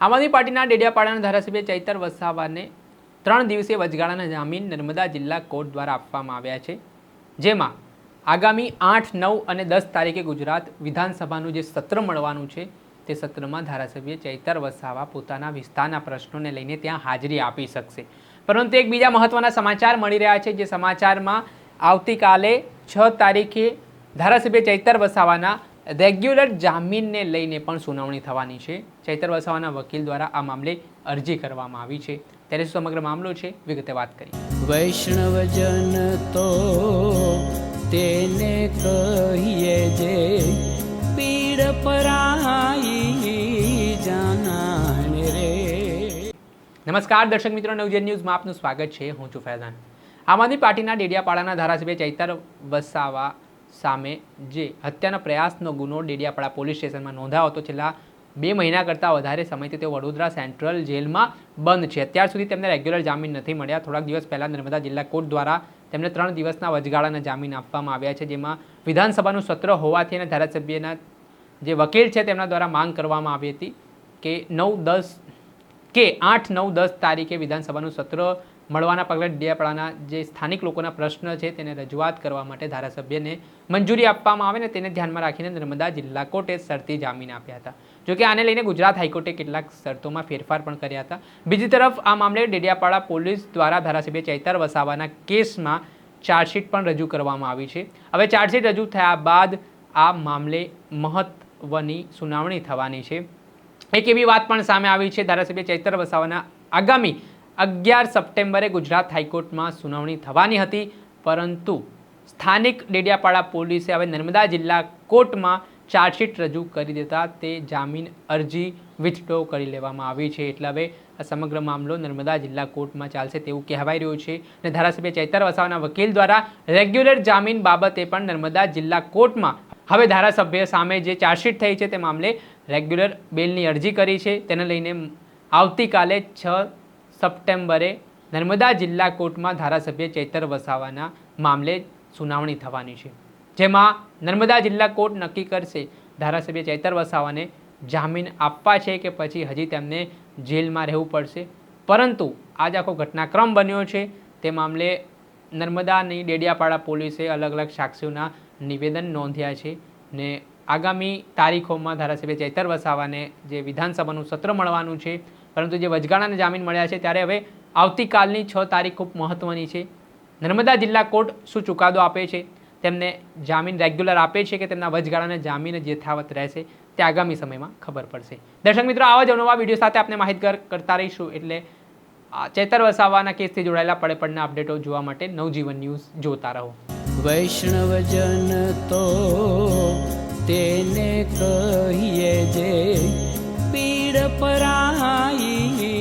આમ આદમી પાર્ટીના ડેડિયાપાડાના ધારાસભ્ય ચૈતર વસાવાને 3 દિવસીય વચગાળાના જામીન નર્મદા જિલ્લા કોર્ટ દ્વારા આપવામાં આવ્યા છે, જેમાં આગામી 8, 9 અને 10 તારીખે ગુજરાત વિધાનસભાનું જે સત્ર મળવાનું છે તે સત્રમાં ધારાસભ્ય ચૈતર વસાવા પોતાના વિસ્તારના પ્રશ્નોને લઈને ત્યાં હાજરી આપી શકશે. પરંતુ એક બીજા મહત્વના સમાચાર મળી રહ્યા છે, જે સમાચારમાં આવતીકાલે 6 તારીખે ધારાસભ્ય ચૈતર વસાવાના રેગ્યુલર જામીનને લઈને પણ સુનાવણી થવાની છે. ચૈતર વસાવાના વકીલ દ્વારા આ મામલે અરજી કરવામાં આવી છે. ત્યારે શું સમગ્ર મામલો છે, વિગતે વાત કરીએ. વૈષ્ણવજન તો તેને કહીએ જે પીડ પરાઈ જાનાને રે. નમસ્કાર દર્શક મિત્રો, નવજીવન ન્યૂઝમાં આપનું સ્વાગત છે. હું છું ફૈઝાન. આમ આદમી પાર્ટીના ડેડિયાપાડાના ધારાસભ્ય ચૈતર વસાવા સામે જે હત્યાનો પ્રયાસનો ગુનો ડેડિયાપાડા પોલીસ સ્ટેશનમાં નોંધાયો હતો, છેલ્લા 2 મહિના કરતાં વધારે સમયથી તેઓ વડોદરા સેન્ટ્રલ જેલમાં બંધ છે. અત્યાર સુધી તેમને રેગ્યુલર જામીન નથી મળ્યા. થોડાક દિવસ પહેલાં નર્મદા જિલ્લા કોર્ટ દ્વારા તેમને 3 દિવસના વચગાળાના જામીન આપવામાં આવ્યા છે, જેમાં વિધાનસભાનું સત્ર હોવાથી અને ધારાસભ્યના જે વકીલ છે તેમના દ્વારા માંગ કરવામાં આવી હતી કે 8, 9, 10 તારીખે વિધાનસભાનું સત્ર મળવાના પગલે ડેડિયાપાડાના જે સ્થાનિક લોકોના પ્રશ્ન છે તેને રજૂઆત કરવા માટે ધારાસભ્યને મંજૂરી આપવામાં આવે ને તેને ધ્યાનમાં રાખીને નર્મદા જિલ્લા કોર્ટે શરતી જામીન આપ્યા હતા. જોકે આને લઈને ગુજરાત હાઈકોર્ટે કેટલાક શરતોમાં ફેરફાર પણ કર્યા હતા. બીજી તરફ આ મામલે ડેડિયાપાડા પોલીસ દ્વારા ધારાસભ્ય ચૈતર વસાવાના કેસમાં ચાર્જશીટ પણ રજૂ કરવામાં આવી છે. હવે ચાર્જશીટ રજૂ થયા બાદ આ મામલે મહત્વની સુનાવણી થવાની છે. એક એવી વાત પણ સામે આવી છે, ધારાસભ્ય ચૈતર વસાવાના આગામી 11 સપ્ટેમ્બરે ગુજરાત હાઈકોર્ટમાં સુનાવણી થવાની હતી, પરંતુ સ્થાનિક ડેડિયાપાડા પોલીસે હવે નર્મદા જિલ્લા કોર્ટમાં ચાર્જશીટ રજૂ કરી દેતા તે જામીન અરજી વિથડ્રો કરી લેવામાં આવી છે. એટલે હવે આ સમગ્ર મામલો નર્મદા જિલ્લા કોર્ટમાં ચાલશે તેવું કહેવાઈ રહ્યું છે. અને ધારાસભ્ય ચૈતર વસાવાના વકીલ દ્વારા રેગ્યુલર જામીન બાબતે પણ નર્મદા જિલ્લા કોર્ટમાં હવે ધારાસભ્ય સામે જે ચાર્જશીટ થઈ છે તે મામલે રેગ્યુલર બેલની અરજી કરી છે. તેને લઈને આવતીકાલે 6 સપ્ટેમ્બરે નર્મદા જિલ્લા કોર્ટમાં ધારાસભ્ય ચૈતર વસાવાના મામલે સુનાવણી થવાની છે, જેમાં નર્મદા જિલ્લા કોર્ટ નક્કી કરશે ધારાસભ્ય ચૈતર વસાવાને જામીન આપવા છે કે પછી હજી તેમને જેલમાં રહેવું પડશે. પરંતુ આજ આખો ઘટનાક્રમ બન્યો છે તે મામલે નર્મદાની ડેડિયાપાડા પોલીસે અલગ અલગ સાક્ષીઓના નિવેદન નોંધ્યા છે ને આગામી તારીખોમાં ધારાસભ્ય ચૈતર વસાવાને જે વિધાનસભાનું સત્ર મળવાનું છે, પરંતુ જે વચગાળાના જામીન મળ્યા છે ત્યારે હવે આવતીકાલની 6 તારીખ ખૂબ મહત્ત્વની છે. નર્મદા જિલ્લા કોર્ટ શું ચુકાદો આપે છે, તેમને જામીન રેગ્યુલર આપે છે કે તેમના વચગાળાના જામીન જ યથાવત રહેશે, તે આગામી સમયમાં ખબર પડશે. દર્શક મિત્રો, આવા જ નવા વિડીયો સાથે આપણે માહિતગાર કરતા રહીશું. એટલે ચૈતર વસાવાના કેસથી જોડાયેલા પડે અપડેટો જોવા માટે નવજીવન ન્યૂઝ જોતા રહો. વૈષ્ણવજન તો તેને કહીએ જે પીડ પરાઈ